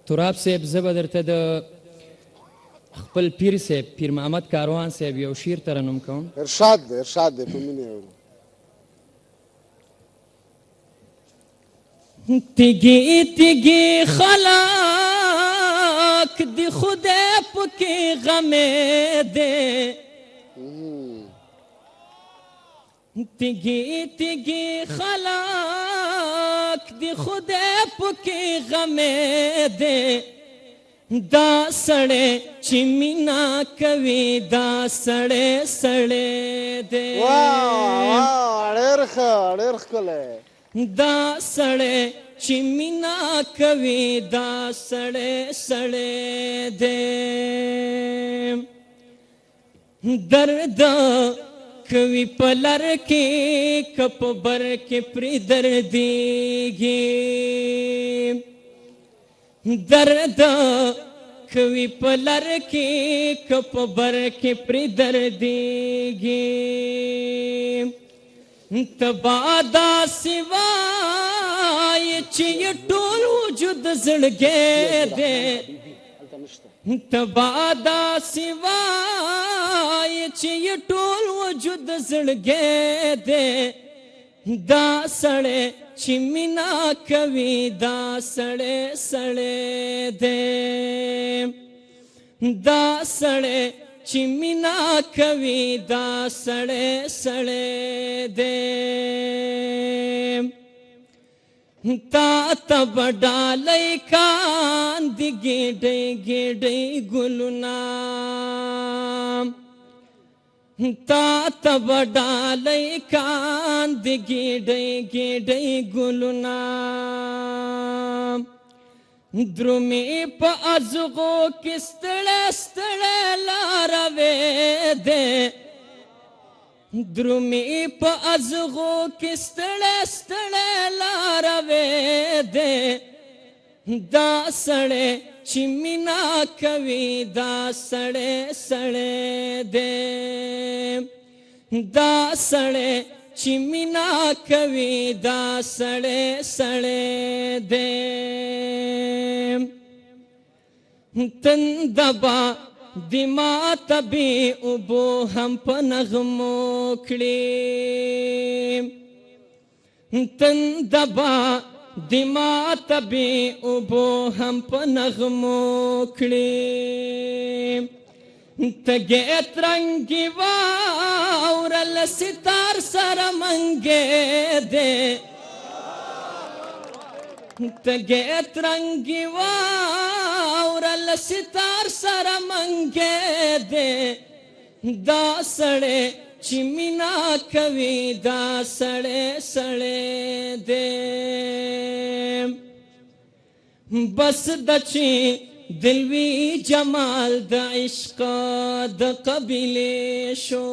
تراب صاحب زه به درته د خپل پیر صاحب پیر محمد کاروان صاحب یو شعر ترنم کوم. ارشاد دی په مینې اورو. تیگی تیگی خلاک دی خدای پکی غمے دے، تیگی تیگی خلاک دی خدای پکی غمے دے، دا سڑے چی مینا کوي دا سڑے سڑے دے. واه ډېر ښکلی. دا سڑے چی مینا کوي دا سڑے سڑے دے. درد کوي پلر کی کپ بر کی پری دردیگی، درد کوي پلر کی کپ بر کی پری دردیگی. تبادا سوای چې ټول وجود زړګی دی، تبادا سوای چې ټول وجود زړګی دی، دا سړی چې مینا کوي دا سړی سړی دی، دا سړی چې مینا کوي دا سړی سړی دی. تا ته به ډالۍ کاندي ګېډۍ ګېډۍ ګلونه، تا ته به ډالۍ کاندي ګېډۍ ګېډۍ ګلونه، درومې په ازغو کې ستړی ستړی لاروی دی، درومې په ازغو کې ستړی ستړی لاروی دی، دا سړی چې مینا کوي دا سړی سړی دی، دا سړی چې مینا کوي دا سړی سړی دی. تندبا دما تبی اوبو هم په نغمو کړي، تندبا دما تبی اوبو هم په نغمو کړي، تګې ترنګي واورل ستار سره منګې دې، تګې ترنګي واورل ستار سره منګې دې، دا سړی چې مینا کوي دا سړی سړی دی. بس د چې دلوي جمال د عشق د قبیلې شو،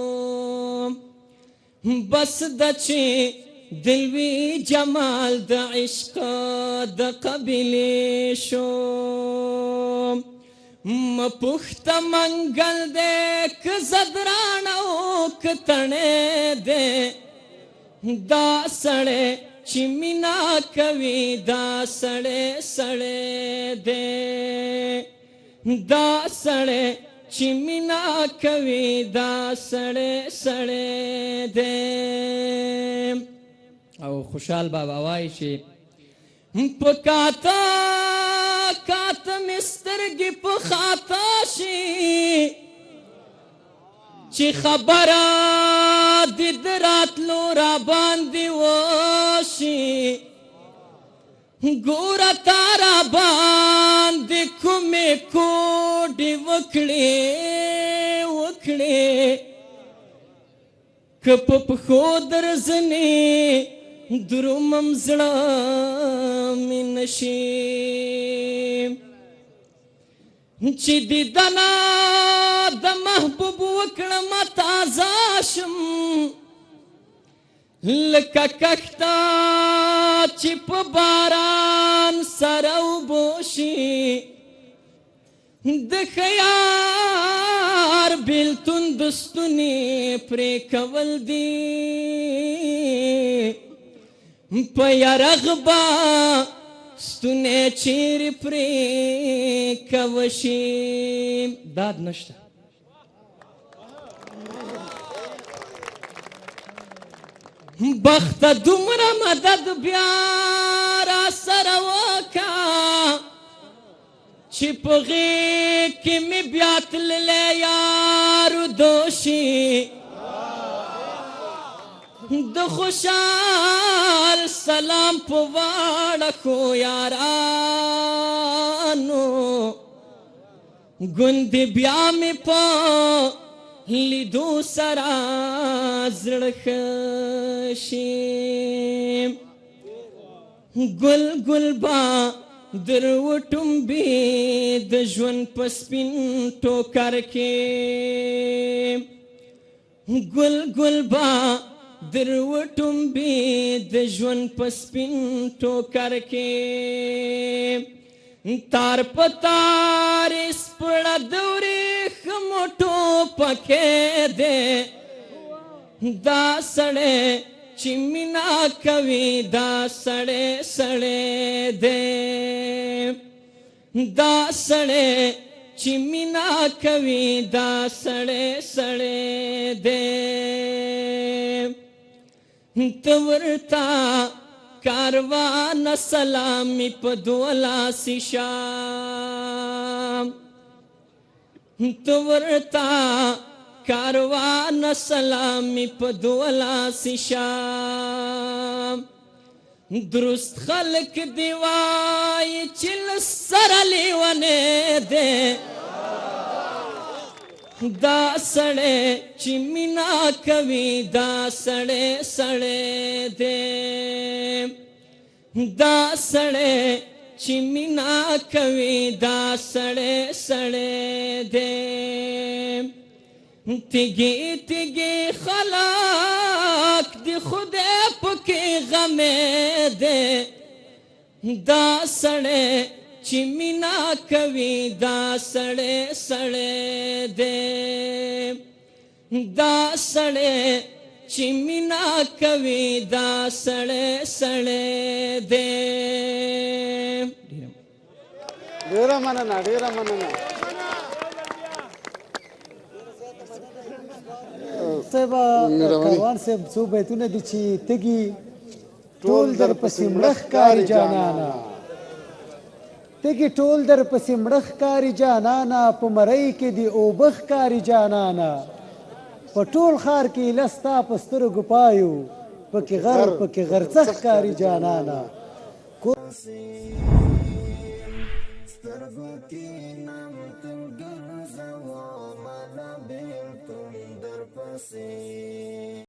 بس د چې دلوي جمال د عشق د قبیلې شو، مپوښته منګل دی که زدرانه او که تڼی دی، دا سړی چې مینا کوي دا سړی سړی دی، دا سړی چې مینا کوي دا سړی سړی دی. او خوشحال بابا وایي چې په کاته کاته مې سترګې په خاته شي، چې خبره د راتلو را باندې وشي، ګوره تا را باندې کومې کوډې وکړې وکړې، که په پښو درځنې درومم زړه مې نشي، چې دیدنه د محبوب وکړم تازه شم، لکه کښته چې په باران سره اوبه شي، د خیار بیلتون د ستوني پرې کول دي، په یرغ به ستونې چیرې پرې کوشي داد نشته بخته دومره مدد بیا را سره وکه چې په غېږ کې مې بیا تللی یارو دوشي د خوشحال سلام په واړه کو یارانو ګوندې بیا مې په لیدو سره زړه ښه شي ګل ګل با در وټومبې د ژوند په سپین ټوکر کې ګل ګل با در وټومبې د ژوند په سپین ټوکر کې تار په تار سپړه د ورېښمو ټوپکې دی دا سړی چې مینا کوي دا سړی سړی دی دا سړی چې مینا کوي دا سړی سړی دی ته ورته کاروان سلامی په دولاسي شام ته ورته کاروان سلامی په دولاسي شام درست خلق دی وای چې له سره لیونی دی دا سړی چې مینا کوي دا سړی سړی دی دا سړی چې مینا کوي دا سړی سړی دی تیږې تیږې خلق دی خدای پکې غمې دی دا سړی چې مینا کوي دا سړی سړی دی دا سړی چې مینا کوي دا سړی سړی دی ډیره مننه ډیره مننه صاحب کاروان صاحب څو بیتونه دي چې تږي ټول در پسې مړه ښکاري جانانه تږي ټول در پسې مړه ښکاري جانانه په مرۍ کې دي اوبه ښکاري جانانه په ټول ښار کې ایله ستا په سترګو پایو پکې غر پکې غرڅه ښکاري جانانه سترګو کې نام تم ګرځوه مالا بیلتون در پسې